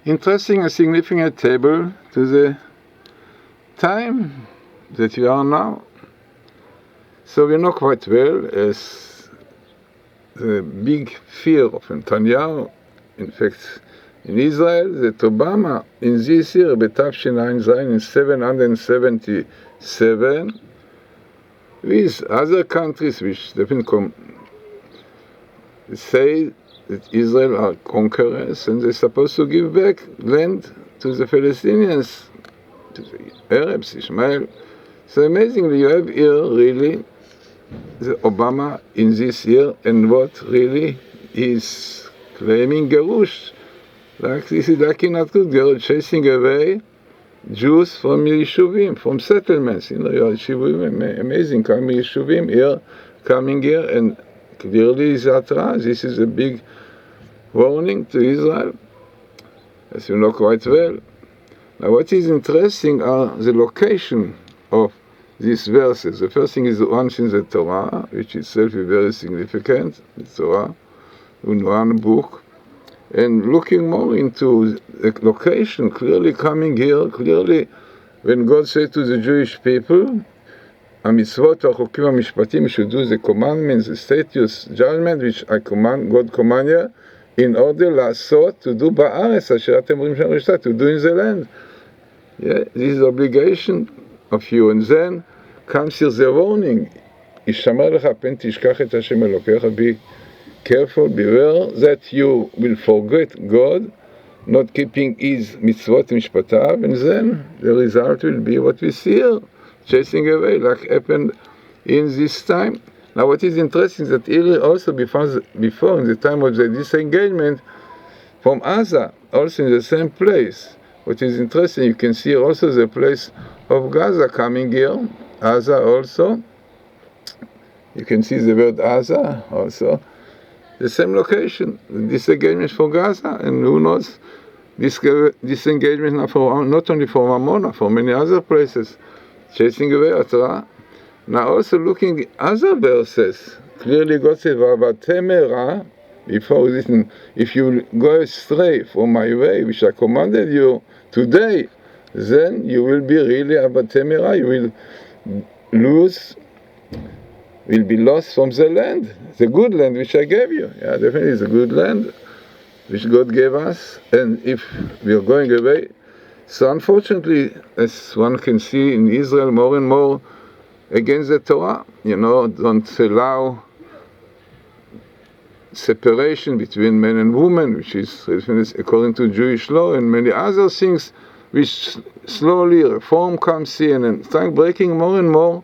interesting and significant table to the time that we are now. So we know quite well as the big fear of Netanyahu, in fact, in Israel, that Obama in this year, B'Tavshinayim in 777, with other countries which definitely say that Israel are conquerors and they're supposed to give back land to the Palestinians, to the Arabs, Ishmael. So amazingly, you have here really the Obama in this year, and what really is claiming Gerush. Like this is like not good, chasing away Jews from Yeshuvim, from settlements. You know, Yeshuvim, amazing, coming Yeshuvim here, coming here, and clearly Zatra, this is a big warning to Israel, as you know quite well. Now what is interesting are the location of these verses. The first thing is the one in the Torah, which itself is very significant, the Torah, in one book. And looking more into the location, clearly coming here, clearly when God said to the Jewish people, "Amitzvot v'achokim v'mishpatim," you should do the commandments, the statutes, judgment, which God command you, in order la'asot, to do ba'aretz, asher atem rim shem rishta, to do in the land. Yeah, this is the obligation of you. And then comes here the warning, "Yishamer lecha pen tishkach et Hashem Elokecha," be careful, beware that you will forget God, not keeping His mitzvot mishpatav, and then the result will be what we see here, chasing away, like happened in this time. Now, what is interesting is that here also before in the time of the disengagement from Gaza, also in the same place. What is interesting, you can see also the place of Gaza coming here, Gaza also. You can see the word Gaza also. The same location, the disengagement for Gaza, and who knows, disengagement not only for Ammon, for many other places, chasing away Atara. Now also looking at other verses, clearly God said, "V'avatemera," before this, if you go astray from my way, which I commanded you today, then you will be really avatemera, you will be lost from the land, the good land which I gave you. Yeah, definitely it's a good land which God gave us, and if we are going away, so unfortunately, as one can see in Israel more and more against the Torah, don't allow separation between men and women, which is according to Jewish law, and many other things which slowly reform comes in and start breaking more and more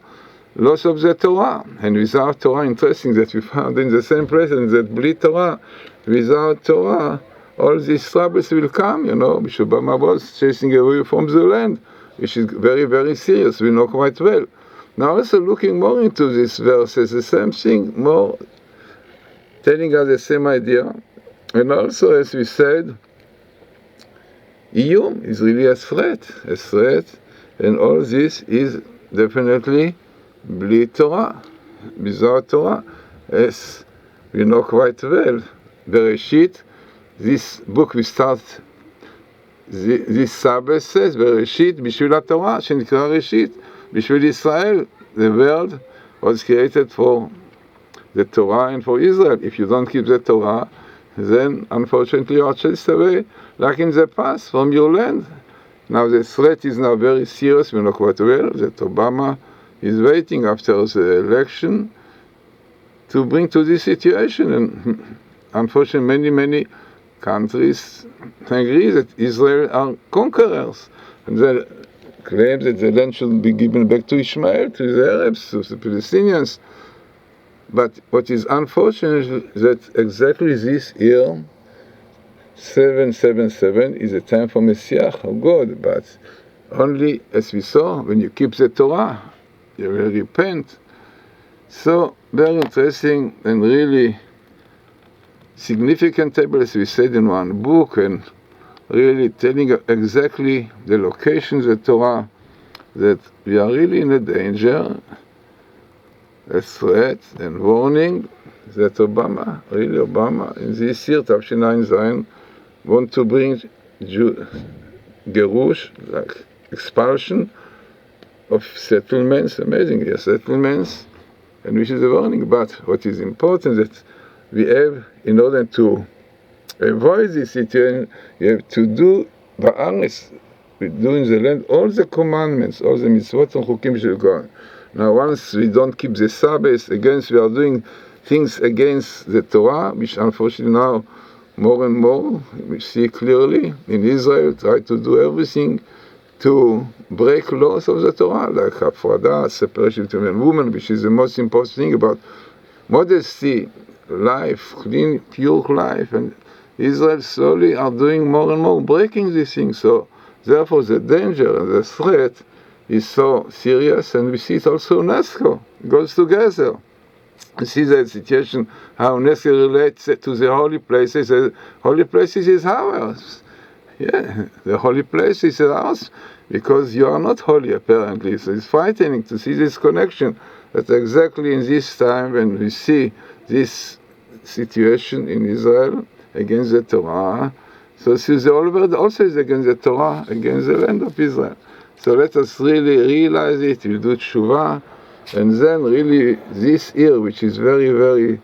loss of the Torah. And without Torah, interesting that we found in the same place, and that Bli Torah, without Torah, all these troubles will come, which Obama was chasing away from the land, which is very, very serious, we know quite well. Now also looking more into these verses, the same thing, more telling us the same idea. And also, as we said, Iyum is really a threat, and all this is definitely Bli Torah, without Torah, as we know quite well. Bereshit, this book we start, this Sabbath says, Bereshit, Bishvil HaTorah, Shenikra Reshit, Bishvil Israel, the world was created for the Torah and for Israel. If you don't keep the Torah, then unfortunately you are chased away, like in the past, from your land. Now the threat is now very serious, we know quite well, that Obama is waiting after the election to bring to this situation, and unfortunately many countries agree that Israel are conquerors, and they claim that the land should be given back to Ishmael, to the Arabs, to the Palestinians. But what is unfortunate is that exactly this year, 777, is a time for Messiah of God, but only, as we saw, when you keep the Torah, you will repent. So, very interesting and really significant table, as we said in one book, and really telling exactly the locations of the Torah, that we are really in a danger, a threat and warning that Obama, in this year, Tavshinayim Zayin, want to bring gerush, like expulsion of settlements, amazing, yes, settlements, and which is a warning. But what is important that we have, in order to avoid this situation, you have to do ba'aretz, we do in the land all the commandments, all the mitzvot and chukim shel God. Now, once we don't keep the Sabbath, against we are doing things against the Torah, which unfortunately now more and more we see clearly in Israel, try to do everything to break laws of the Torah, like hafrada, separation between men and women, which is the most important thing about modesty, life, clean, pure life. And Israel slowly are doing more and more, breaking these things. So therefore the danger and the threat is so serious, and we see it also in UNESCO. It goes together. You see that situation, how UNESCO relates to the holy places. The holy places is ours. Yeah, the holy place is ours because you are not holy apparently. So it's frightening to see this connection, that exactly in this time when we see this situation in Israel against the Torah, so see the whole world also is against the Torah, against the land of Israel. So let us really realize it, we'll do tshuva, and then really this year, which is very, very,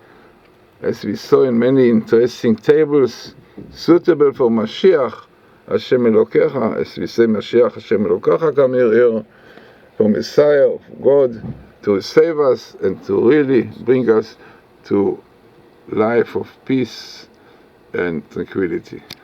as we saw in many interesting tables, suitable for Mashiach, Hashem Elokecha, as we say, Mashiach Hashem Elokecha, come here for Messiah of God to save us and to really bring us to life of peace and tranquility.